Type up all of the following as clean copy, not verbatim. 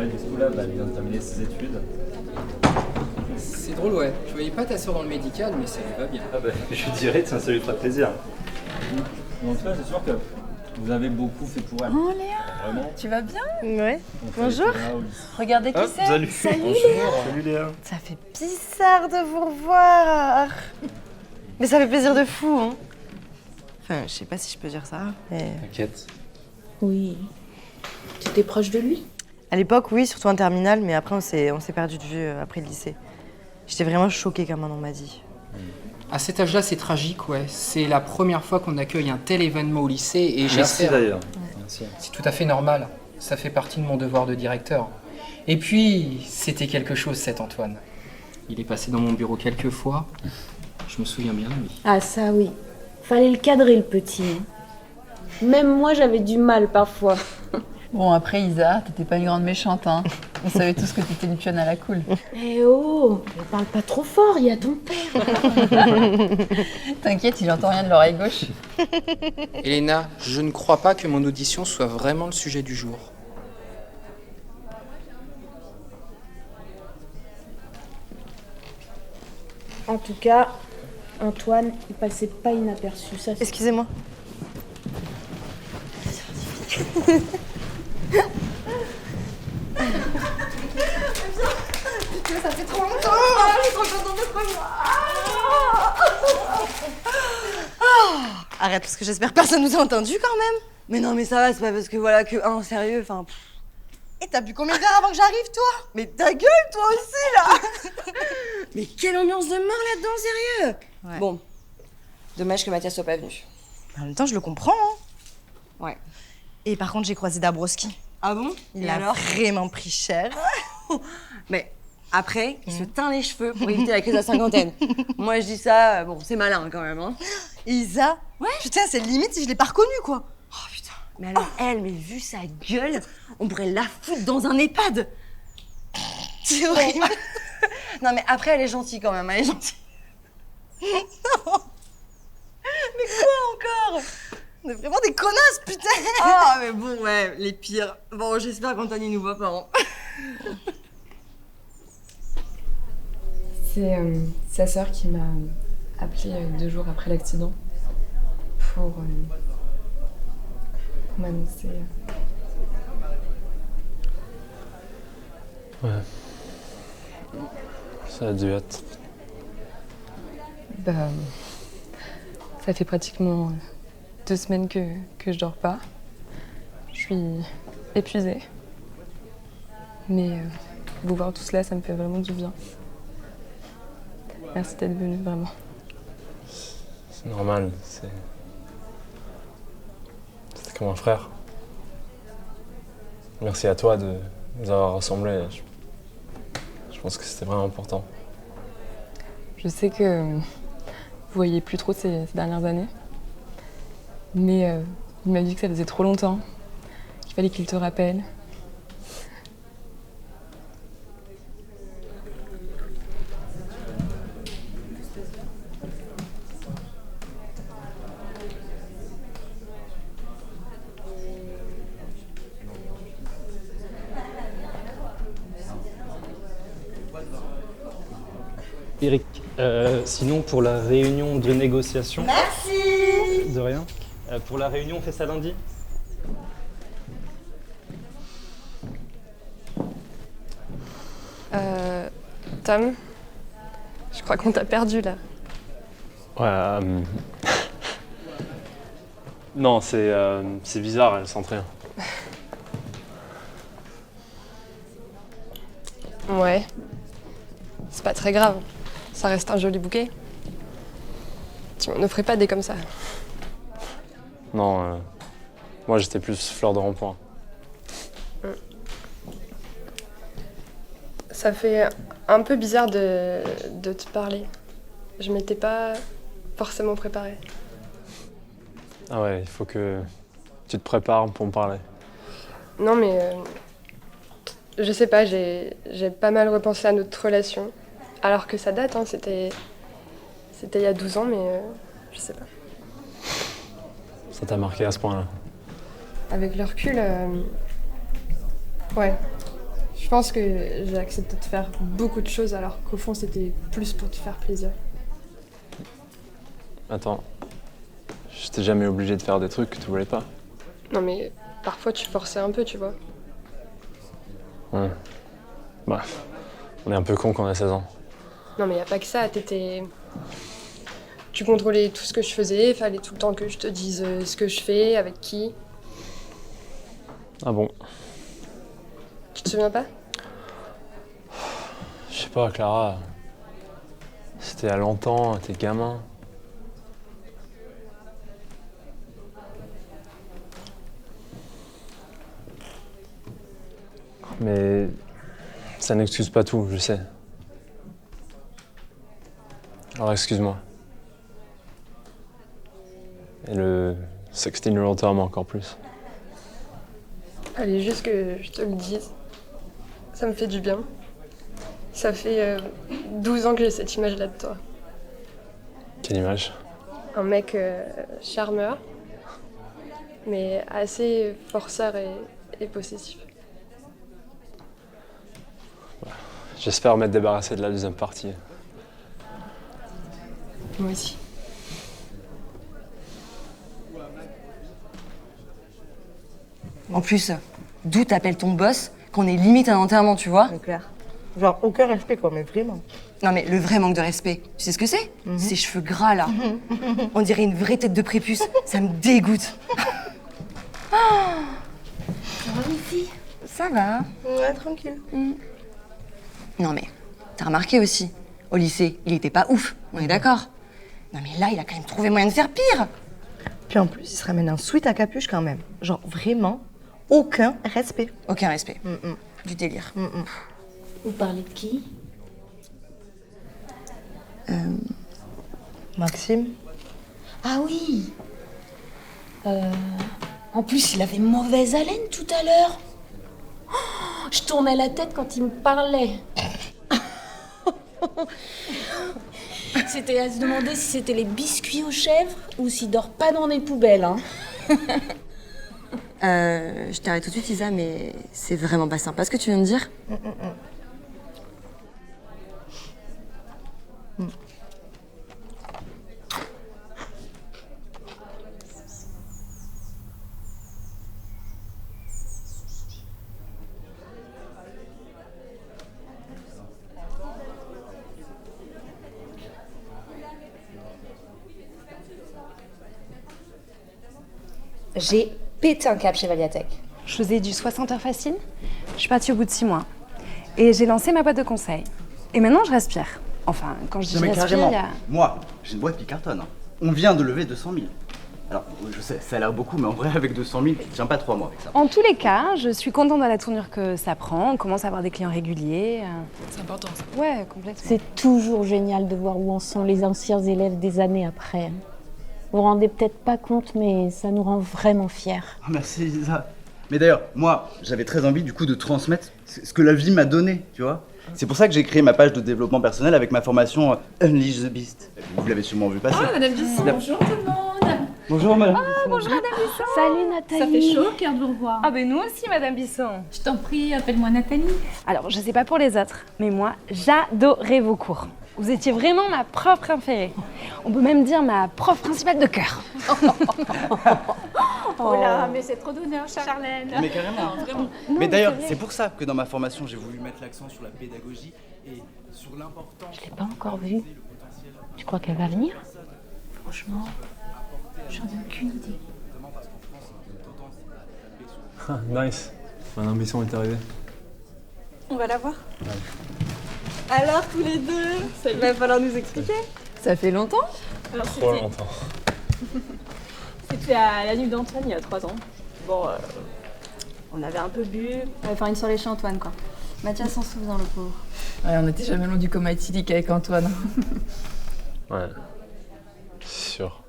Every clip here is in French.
Ouais, du coup là, elle vient de terminer ses études. C'est drôle, ouais. Je voyais pas ta sœur dans le médical, mais ça lui va bien. Ah bah, je dirais, tiens, ça lui ferait plaisir. En tout cas, c'est sûr que vous avez beaucoup fait pour elle. Oh Léa, Vraiment. tu vas bien? Ouais. On fait Bonjour. Léa au lycée. Regardez qui c'est. Salut. Salut Bonjour. Salut Léa. Ça fait bizarre de vous revoir. Mais ça fait plaisir de fou, hein. Enfin, je sais pas si je peux dire ça, mais... T'inquiète. Oui. Tu étais proche de lui? À l'époque, oui, surtout en terminale, mais après, on s'est perdu de vue après le lycée. J'étais vraiment choquée quand on m'a dit. À cet âge-là, c'est tragique, ouais. C'est la première fois qu'on accueille un tel événement au lycée et Merci j'espère... d'ailleurs. Merci. C'est tout à fait normal. Ça fait partie de mon devoir de directeur. Et puis, c'était quelque chose, cet Antoine. Il est passé dans mon bureau quelques fois. Je me souviens bien de lui. Ah ça oui. Fallait le cadrer le petit. Même moi j'avais du mal parfois. Bon, après Isa, t'étais pas une grande méchante, hein. On savait tous que t'étais une pionne à la cool. Eh oh, ne parle pas trop fort, il y a ton père. T'inquiète, il entend rien de l'oreille gauche. Elena, je ne crois pas que mon audition soit vraiment le sujet du jour. En tout cas, Antoine, il passait pas inaperçu. Ça, c'est... Excusez-moi. Putain, ça fait trop longtemps. Je suis trop contente de te revoir. Arrête, parce que j'espère que personne nous a entendu quand même. Mais non, mais ça va, c'est pas parce que voilà que sérieux, enfin... Et t'as bu combien d'heures avant que j'arrive, toi? Mais ta gueule, toi aussi, là. Mais quelle ambiance de mort là-dedans, sérieux. Ouais. Bon, dommage que Mathias soit pas venu. En même temps, je le comprends, hein. Ouais. Et par contre, j'ai croisé Dabrowski. Ah bon? Il a vraiment pris cher. Mais après, il se teint les cheveux pour éviter la crise de la cinquantaine. Moi, je dis ça, bon, c'est malin quand même, hein. Et Isa? Ouais. Putain, c'est limite si je l'ai pas reconnue, quoi. Oh putain. Mais alors, elle, mais vu sa gueule, on pourrait la foutre dans un EHPAD. C'est horrible. Non, mais après, elle est gentille quand même, elle est gentille. Non. Mais quoi encore? On est vraiment des connasses, putain. Ah, mais bon, ouais, les pires. Bon, j'espère qu'Anthony nous voit pas, hein. C'est sa sœur qui m'a appelé 2 jours après l'accident pour m'annoncer. Ouais. Ça a dû être. Bah, ça fait pratiquement 2 semaines que je dors pas. Je suis épuisée. Mais vous voir tout cela, ça me fait vraiment du bien. Merci d'être venu, vraiment. C'est normal, C'était comme un frère. Merci à toi de nous avoir rassemblés. Je pense que c'était vraiment important. Je sais que vous voyez plus trop ces dernières années. Mais il m'a dit que ça faisait trop longtemps, qu'il fallait qu'il te rappelle. Eric, sinon pour la réunion de négociation... Merci. De rien. Pour la réunion, on fait ça lundi? Tom, je crois qu'on t'a perdu là. Ouais, Non, c'est bizarre, elle sent rien. Ouais. C'est pas très grave. Ça reste un joli bouquet. Tu m'en offrais pas des comme ça. Non, moi j'étais plus fleur de rond-point. Ça fait un peu bizarre de te parler. Je m'étais pas forcément préparée. Ah ouais, il faut que tu te prépares pour me parler. Non mais... je sais pas, j'ai pas mal repensé à notre relation. Alors que ça date, hein, c'était il y a 12 ans, mais je sais pas. Ça t'a marqué à ce point-là? Avec le recul, ouais. Je pense que j'ai accepté de faire beaucoup de choses alors qu'au fond c'était plus pour te faire plaisir. Attends, je t'ai jamais obligé de faire des trucs que tu voulais pas. Non mais parfois tu forçais un peu, tu vois. Ouais. Bah, on est un peu con quand on a 16 ans. Non mais y a pas que ça, Tu contrôlais tout ce que je faisais, fallait tout le temps que je te dise ce que je fais, avec qui. Ah bon? Tu te souviens pas? Je sais pas, Clara. C'était à longtemps, t'es gamin. Mais ça n'excuse pas tout, je sais. Alors excuse-moi. Et le 16-year-old Tom encore plus. Allez, juste que je te le dise. Ça me fait du bien. Ça fait 12 ans que j'ai cette image-là de toi. Quelle image? Un mec charmeur, mais assez forceur et possessif. J'espère m'être débarrassé de la deuxième partie. Moi aussi. En plus, d'où t'appelles ton boss qu'on est limite à un enterrement, tu vois? C'est clair. Genre, aucun respect, quoi, mais vraiment. Non mais le vrai manque de respect, tu sais ce que c'est? Ces cheveux gras là. On dirait une vraie tête de prépuce, ça me dégoûte. Ça va, ici? Ça va. Ouais, tranquille. Non mais, t'as remarqué aussi, au lycée, il était pas ouf, on est d'accord? Non mais là, il a quand même trouvé moyen de faire pire. Puis en plus, il se ramène un sweat à capuche quand même. Genre, vraiment, aucun respect. Aucun respect. Du délire. Vous parlez de qui? Maxime? Ah oui. En plus, il avait mauvaise haleine tout à l'heure. Oh, je tournais la tête quand il me parlait. C'était à se demander si c'était les biscuits aux chèvres ou s'il dort pas dans les poubelles, hein. Je t'arrête tout de suite, Isa, mais c'est vraiment pas sympa ce que tu viens de dire. J'ai pété un câble chez Valiatech. Je faisais du 60 heures facile. Je suis partie au bout de 6 mois. Et j'ai lancé ma boîte de conseil. Et maintenant, je respire. Enfin, quand je dis Non, mais respire, carrément. il y a... Moi, j'ai une boîte qui cartonne. Hein. On vient de lever 200 000. Alors, je sais, ça a l'air beaucoup, mais en vrai, avec 200 000, tu tiens pas 3 mois avec ça. En tous les cas, je suis contente de la tournure que ça prend. On commence à avoir des clients réguliers. C'est important, ça. Ouais, complètement. C'est toujours génial de voir où en sont les anciens élèves des années après. Vous vous rendez peut-être pas compte, mais ça nous rend vraiment fiers. Oh, merci, Lisa. Mais d'ailleurs, moi, j'avais très envie, du coup, de transmettre ce que la vie m'a donné, tu vois. C'est pour ça que j'ai créé ma page de développement personnel avec ma formation Unleash the Beast. Vous l'avez sûrement vu passer. Ah, Madame Bisson. Bonjour tout le monde. Bonjour, madame. Bonjour, Madame Bisson. Salut, Nathalie. Ça fait chaud au cœur de vous revoir. Ah ben nous aussi, Madame Bisson. Je t'en prie, appelle-moi Nathalie. Alors, je sais pas pour les autres, mais moi, j'adorais vos cours. Vous étiez vraiment ma prof préférée. On peut même dire ma prof principale de cœur. Oh là, mais c'est trop d'honneur, Charlène. Mais carrément. Vraiment. Mais d'ailleurs, c'est pour ça que dans ma formation, j'ai voulu mettre l'accent sur la pédagogie et sur l'importance. Je l'ai pas encore vue. Tu crois qu'elle va venir? Franchement, j'en ai aucune idée. Nice. Madame Bisson est arrivée. On va la voir. Alors, tous les deux, il va falloir nous expliquer. Ça fait longtemps? Alors, Trop longtemps. c'était à la nuit d'Antoine il y a 3 ans. Bon, on avait un peu bu. On va faire une soirée chez Antoine, quoi. Mathias s'en souvient, le pauvre. Ouais, on n'était jamais loin du coma éthylique avec Antoine. Ouais. C'est sûr.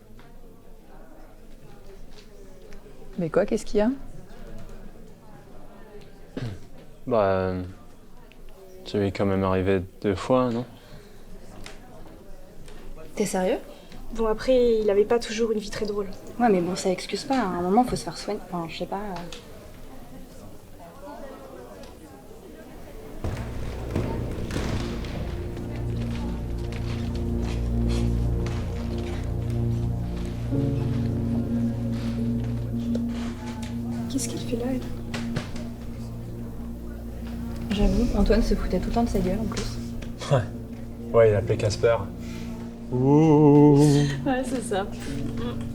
Mais quoi, qu'est-ce qu'il y a? Bah. Tu es quand même arrivé 2 fois, non? T'es sérieux? Bon, après, il avait pas toujours une vie très drôle. Ouais, mais bon, ça excuse pas. À un moment, faut se faire soigner. Enfin, je sais pas. Qu'est-ce qu'il fait là elle J'avoue, Antoine se foutait tout le temps de sa gueule en plus. Ouais, il a appelé Casper. Ouais, c'est ça.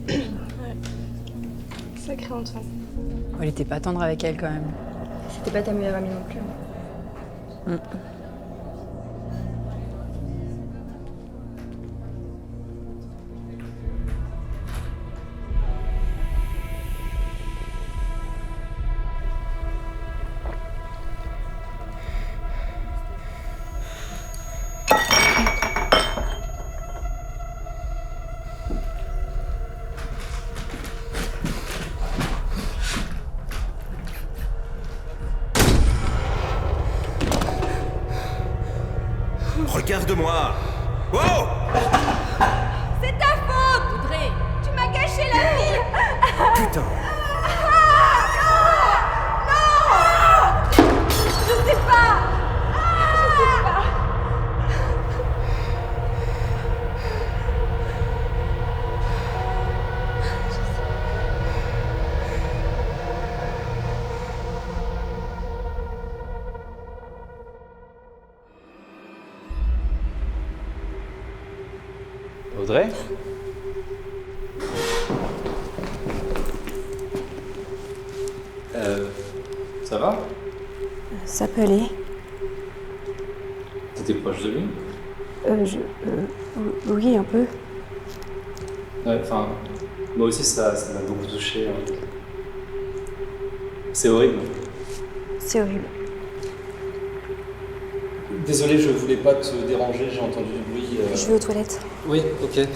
Ouais. Sacré Antoine. Il était pas tendre avec elle quand même. C'était pas ta meilleure amie non plus. Hein. Regarde-moi! Wow! C'est ta faute, Audrey! Tu m'as gâché la vie! Putain! Non! Je sais pas! Je sais pas! Audrey? Ça va? Ça peut aller. T'étais proche de lui? Oui, un peu. Ouais, enfin, moi aussi ça m'a beaucoup touché. Hein. C'est horrible. C'est horrible. Désolé, je voulais pas te déranger, j'ai entendu du bruit. Je vais aux toilettes. Oui, ok.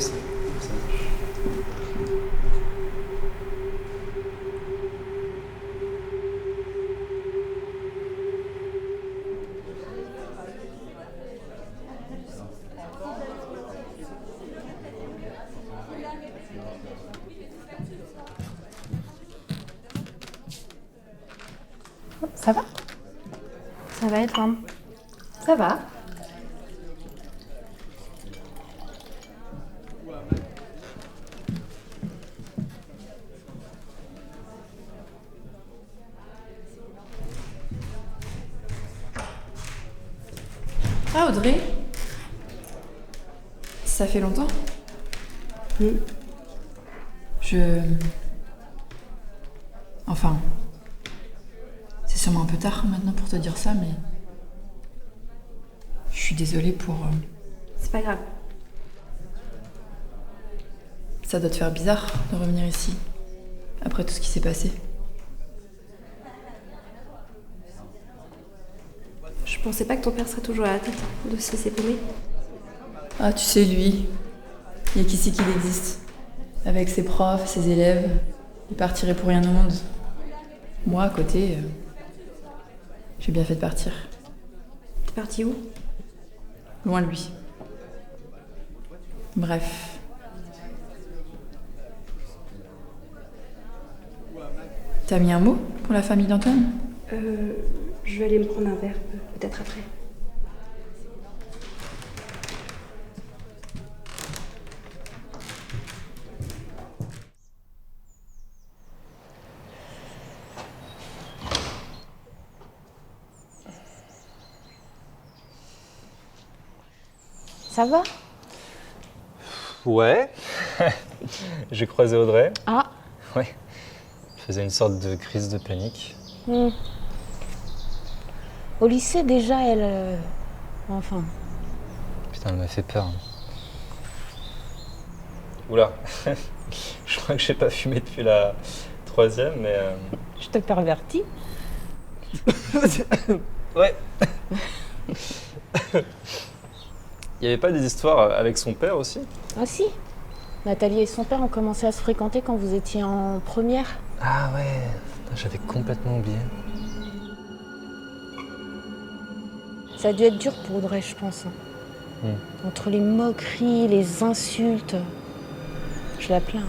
Ça va? Ça va et toi? Ça va. Ah, Audrey? Ça fait longtemps? Enfin... C'est sûrement un peu tard maintenant pour te dire ça, mais... Je suis désolée pour... C'est pas grave. Ça doit te faire bizarre de revenir ici, après tout ce qui s'est passé. Je pensais pas que ton père serait toujours à la tête de se laisser paumer. Ah, tu sais, lui, il y a qu'ici qu'il existe. Avec ses profs, ses élèves, il partirait pour rien au monde. Moi, à côté, j'ai bien fait de partir. T'es parti où? Loin de lui. Bref. T'as mis un mot pour la famille d'Antoine? Je vais aller me prendre un verre, peut-être après. Ça va? Ouais. J'ai croisé Audrey. Ah. Ouais. Je faisais une sorte de crise de panique. Au lycée, déjà, elle... Enfin... Putain, elle m'a fait peur. Oula. Je crois que j'ai pas fumé depuis la 3e, mais... Je te pervertis. Ouais. Il y avait pas des histoires avec son père aussi? Ah si. Nathalie et son père ont commencé à se fréquenter quand vous étiez en première. Ah ouais, j'avais complètement oublié. Ça a dû être dur pour Audrey, je pense. Entre les moqueries, les insultes, je la plains.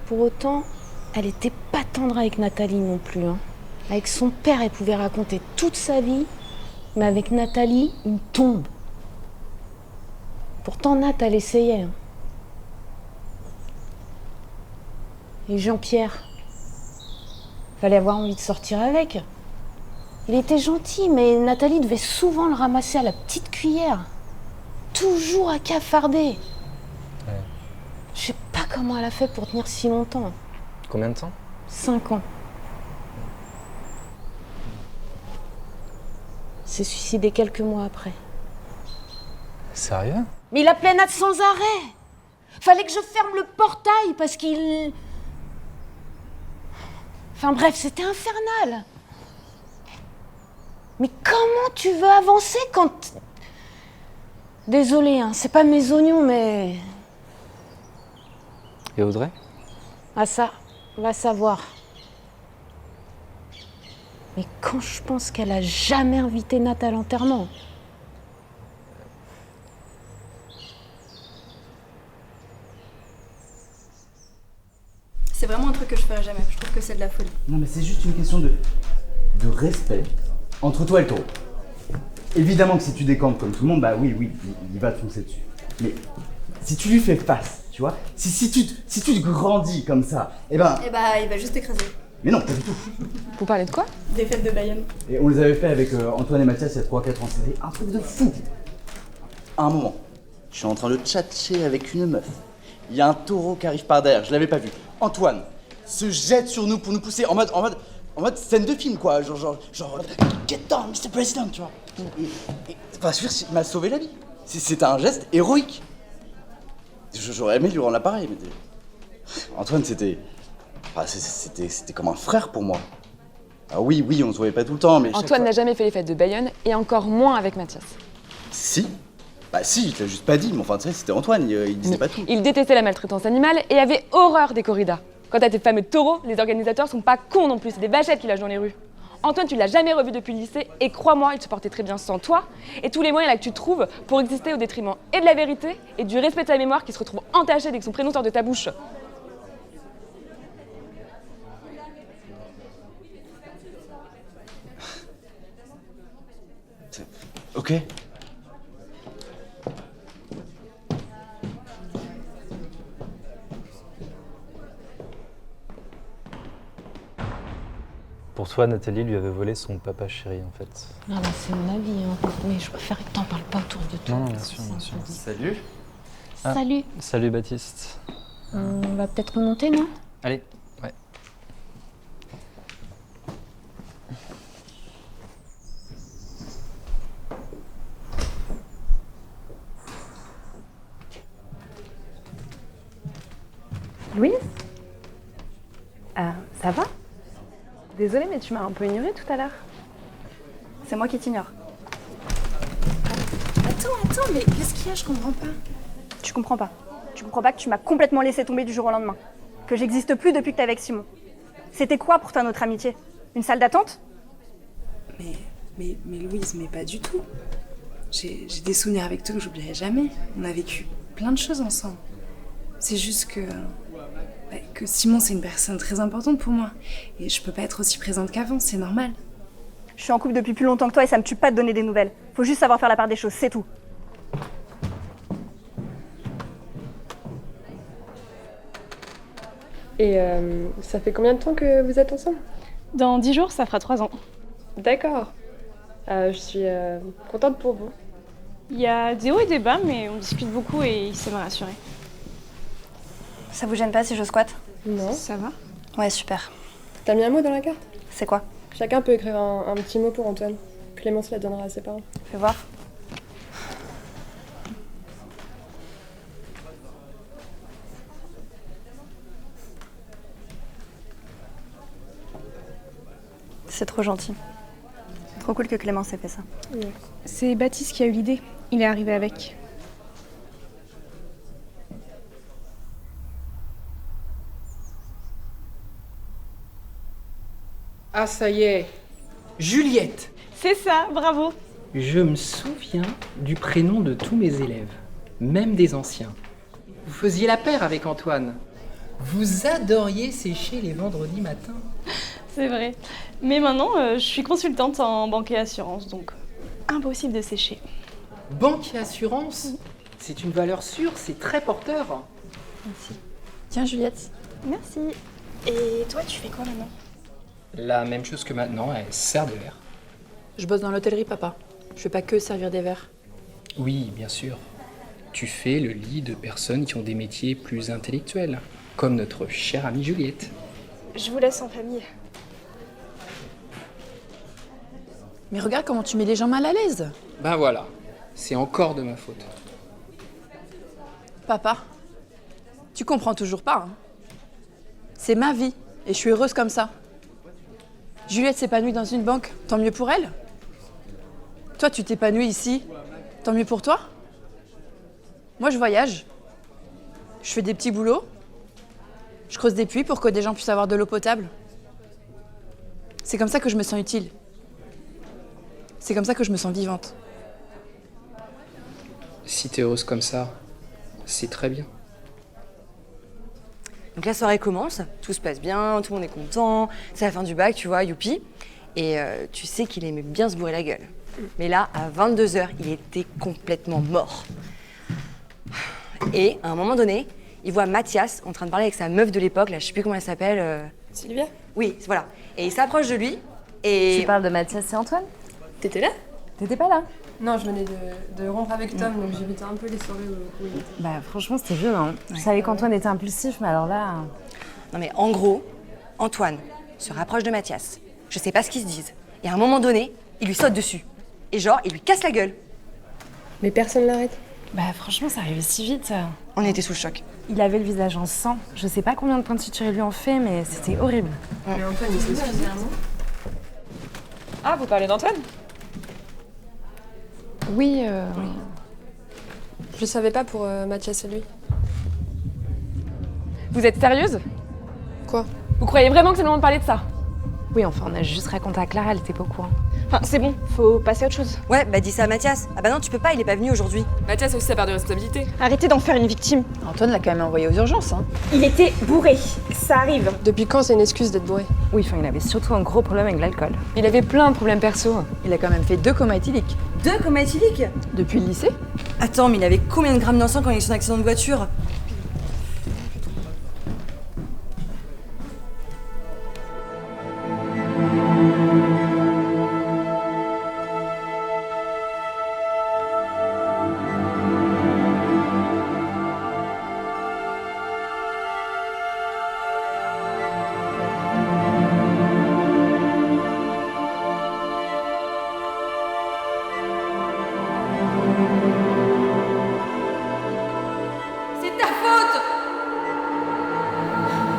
Pour autant, elle était pas tendre avec Nathalie non plus. Hein. Avec son père, elle pouvait raconter toute sa vie, mais avec Nathalie, une tombe. Pourtant, Nat, elle essayait. Hein. Et Jean-Pierre? Fallait avoir envie de sortir avec. Il était gentil, mais Nathalie devait souvent le ramasser à la petite cuillère. Toujours à cafarder. Ouais. Je sais pas comment elle a fait pour tenir si longtemps. Combien de temps? 5 ans. S'est suicidé quelques mois après. Sérieux? Mais il appelait Nat sans arrêt. Fallait que je ferme le portail parce qu'il... Enfin bref, c'était infernal. Mais comment tu veux avancer quand... Désolée, hein, c'est pas mes oignons, mais... Et Audrey? Ah ça, va savoir. Mais quand je pense qu'elle a jamais invité Nat à l'enterrement... C'est vraiment un truc que je ferais jamais. Je trouve que c'est de la folie. Non, mais c'est juste une question de respect entre toi et le taureau. Évidemment que si tu décampes comme tout le monde, bah oui, il va te foncer dessus. Mais si tu lui fais face, tu vois, si tu te grandis comme ça, eh ben... Eh bah, il va juste écraser. Mais non, pas du tout. Vous parlez de quoi? Des fêtes de Bayonne. Et on les avait fait avec Antoine et Mathias il y a 3-4 ans, c'était un truc de fou. À un moment, je suis en train de tchatcher avec une meuf. Il y a un taureau qui arrive par derrière, je l'avais pas vu. Antoine se jette sur nous pour nous pousser en mode scène de film quoi, genre get down Mr. President, tu vois. Et enfin, je veux dire, il m'a sauvé la vie. C'était un geste héroïque. J'aurais aimé lui rendre l'appareil, mais Antoine c'était comme un frère pour moi. Ah oui, on se voyait pas tout le temps, mais Antoine n'a jamais fait les fêtes de Bayonne et encore moins avec Mathias. Si. Bah si, il te l'a juste pas dit, mais enfin tu sais, c'était Antoine, il disait pas tout. Il détestait la maltraitance animale et avait horreur des corridas. Quant à tes fameux taureaux, les organisateurs sont pas cons non plus, c'est des vachettes qu'il lâche dans les rues. Antoine, tu l'as jamais revu depuis le lycée et crois-moi, il se portait très bien sans toi et tous les moyens là que tu trouves pour exister au détriment et de la vérité et du respect de ta mémoire qui se retrouve entaché dès que son prénom sort de ta bouche. Ok. Pour toi, Nathalie lui avait volé son papa chéri, en fait. Non, bah, c'est mon avis, hein. Mais je préfère que t'en parles pas autour de toi. Non, bien sûr, bien sûr. Salut. Ah, Salut. Salut, Baptiste. On va peut-être remonter, non? Allez, ouais. Louise? Ça va? Désolée, mais tu m'as un peu ignorée tout à l'heure. C'est moi qui t'ignore. Attends, mais qu'est-ce qu'il y a? Je comprends pas. Tu comprends pas. Tu comprends pas que tu m'as complètement laissé tomber du jour au lendemain. Que j'existe plus depuis que t'es avec Simon. C'était quoi pour toi notre amitié? Une salle d'attente? Mais Louise, mais pas du tout. J'ai des souvenirs avec toi que j'oublierai jamais. On a vécu plein de choses ensemble. C'est juste que Simon, c'est une personne très importante pour moi. Et je peux pas être aussi présente qu'avant, c'est normal. Je suis en couple depuis plus longtemps que toi et ça me tue pas de donner des nouvelles. Faut juste savoir faire la part des choses, c'est tout. Et ça fait combien de temps que vous êtes ensemble? Dans 10 jours, ça fera 3 ans. D'accord. Je suis contente pour vous. Il y a des hauts et des bas, mais on discute beaucoup et il sait me rassurer. Ça vous gêne pas si je squatte? Non. Ça va? Ouais, super. T'as mis un mot dans la carte? C'est quoi? Chacun peut écrire un petit mot pour Antoine. Clémence la donnera à ses parents. Fais voir. C'est trop gentil. Trop cool que Clémence ait fait ça. Ouais. C'est Baptiste qui a eu l'idée. Il est arrivé avec. Ah, ça y est, Juliette. C'est ça, bravo. Je me souviens du prénom de tous mes élèves, même des anciens. Vous faisiez la paire avec Antoine. Vous adoriez sécher les vendredis matins. C'est vrai. Mais maintenant, je suis consultante en banque et assurance, donc impossible de sécher. Banque et assurance, c'est une valeur sûre, c'est très porteur. Merci. Tiens, Juliette. Merci. Et toi, tu fais quoi maintenant? La même chose que maintenant, elle sert des verres. Je bosse dans l'hôtellerie, papa. Je fais pas que servir des verres. Oui, bien sûr. Tu fais le lit de personnes qui ont des métiers plus intellectuels, comme notre chère amie Juliette. Je vous laisse en famille. Mais regarde comment tu mets les gens mal à l'aise. Ben voilà, c'est encore de ma faute. Papa, tu comprends toujours pas, hein. C'est ma vie, et je suis heureuse comme ça. Juliette s'épanouit dans une banque, tant mieux pour elle. Toi, tu t'épanouis ici, tant mieux pour toi. Moi, je voyage. Je fais des petits boulots. Je creuse des puits pour que des gens puissent avoir de l'eau potable. C'est comme ça que je me sens utile. C'est comme ça que je me sens vivante. Si t'es heureuse comme ça, c'est très bien. Donc la soirée commence, tout se passe bien, tout le monde est content, c'est la fin du bac, tu vois, youpi. Et tu sais qu'il aimait bien se bourrer la gueule. Mais là, à 22h, il était complètement mort. Et à un moment donné, il voit Mathias en train de parler avec sa meuf de l'époque, là, je sais plus comment elle s'appelle. Sylvia? Oui, voilà. Et il s'approche de lui et... Tu parles de Mathias et Antoine? T'étais là? T'étais pas là? Non, je venais de rompre avec Tom, donc j'évitais un peu les soirées où il était. Bah franchement, c'était violent. Je savais qu'Antoine était impulsif, mais alors là... Non mais en gros, Antoine se rapproche de Mathias. Je sais pas ce qu'ils se disent. Et à un moment donné, il lui saute dessus. Et genre, il lui casse la gueule. Mais personne l'arrête. Bah franchement, ça arrivait si vite. On était sous le choc. Il avait le visage en sang. Je sais pas combien de points de suture il lui en fait, mais c'était horrible. Mais Antoine, il s'est excusé un mot. Ah, vous parlez d'Antoine? Oui, oui. Je savais pas pour Mathias et lui. Vous êtes sérieuse? Quoi? Vous croyez vraiment que c'est le moment de parler de ça? Oui, enfin, on a juste raconté à Clara, elle était pas au courant. Enfin, c'est bon, faut passer à autre chose. Ouais, bah dis ça à Mathias. Ah bah non, tu peux pas, il est pas venu aujourd'hui. Mathias a aussi sa part de responsabilité. Arrêtez d'en faire une victime. Antoine l'a quand même envoyé aux urgences, hein. Il était bourré, ça arrive. Depuis quand c'est une excuse d'être bourré? Oui, enfin, il avait surtout un gros problème avec l'alcool. Il avait plein de problèmes perso. Il a quand même fait 2 comas éthyliques. 2 comas éthyliques? Depuis le lycée. Attends, mais il avait combien de grammes d'encens quand il a eu son accident de voiture? C'est ta faute!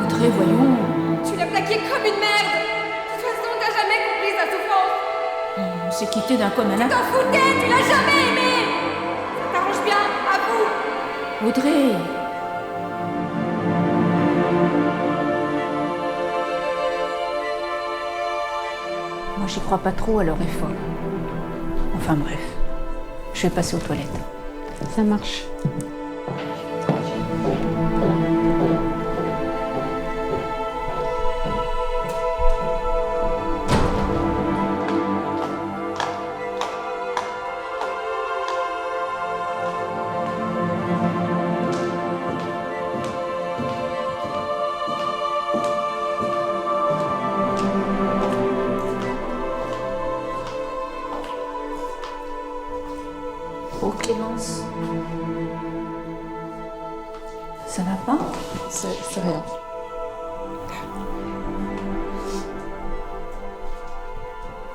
Audrey, voyons. Tu l'as plaqué comme une merde! De toute façon, t'as jamais compris sa souffrance! On s'est quitté d'un con à Tu l'autre. t'en foutais, tu l'as jamais aimé! Ça t'arrange bien, à vous! Audrey. Moi, j'y crois pas trop à leur effort. Enfin bref, je vais passer aux toilettes. Ça marche. Oh Clémence. Ça va pas? C'est rien.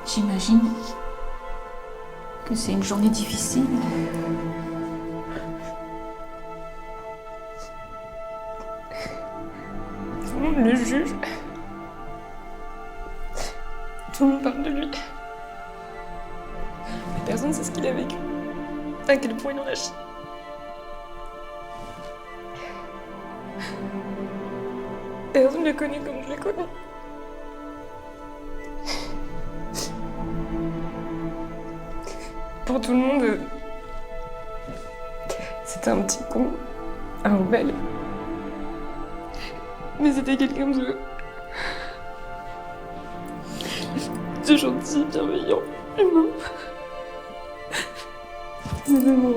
J'imagine que c'est une journée difficile. Tout le monde le juge. Tout le monde parle de lui. Mais personne ne sait ce qu'il a vécu. À quel point il en a chié. Personne ne le connaît comme je le connais. Pour tout le monde, c'était un petit con, un rebelle. Mais c'était quelqu'un de gentil, bienveillant, humain. C'était mon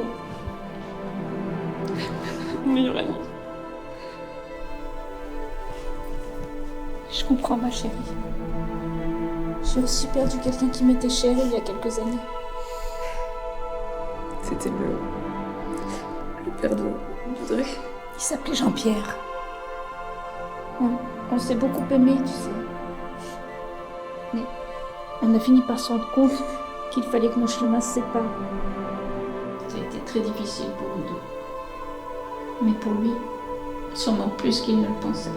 meilleur ami. comprends, ma chérie. J'ai aussi perdu quelqu'un qui m'était cher il y a quelques années. C'était le père d'Audrey. Il s'appelait Jean-Pierre. On s'est beaucoup aimés, tu sais. Mais on a fini par se rendre compte qu'il fallait que nos chemins se séparent. Ça a été très difficile pour nous deux. Mais pour lui, sûrement plus qu'il ne le pensait.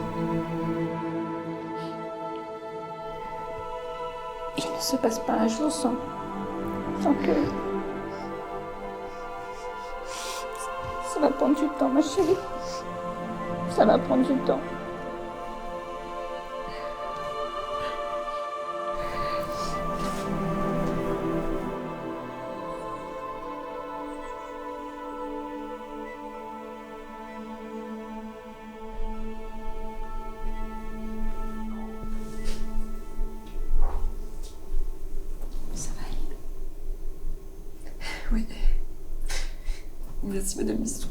Il ne se passe pas un jour sans que... Ça va prendre du temps, ma chérie. Ça va prendre du temps. Oui. Merci, Madame Bisson.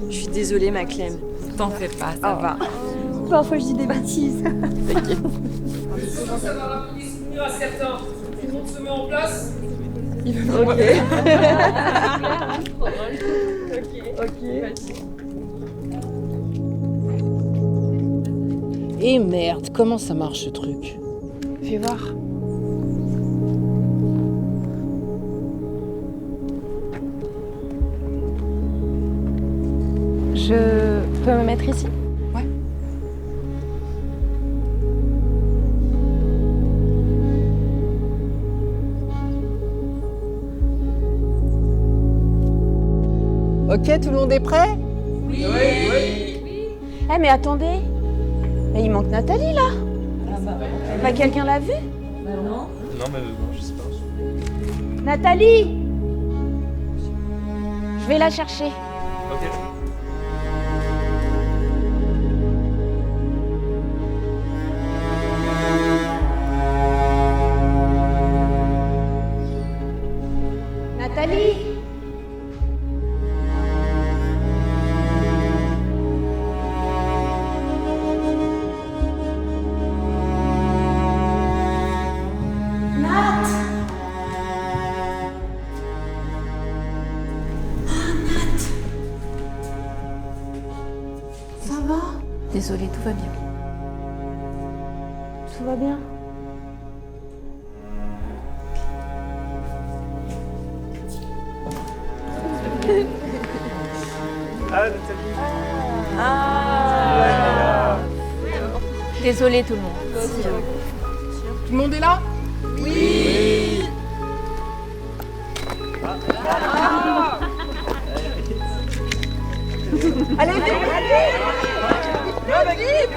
Je suis désolée, ma Clem. T'en fais pas, ça va. Parfois, je dis des bêtises. Ça va rappeler des souvenirs à certains. Tout le monde se met en place. Et merde, comment ça marche ce truc? Fais voir. Je peux me mettre ici? Ouais. Ok, tout le monde est prêt? Oui. Eh mais attendez, mais il manque Nathalie là. Bah quelqu'un l'a vue? Non, mais non, je sais pas. Nathalie! Je vais la chercher. Ok. Nathalie! Nat! Nat! Ça va? Désolée, tout va bien. Tout va bien? Ah, Nathalie. Désolée tout le monde. Tout le monde est là? Oui. Allez, vite! Allez! Vite!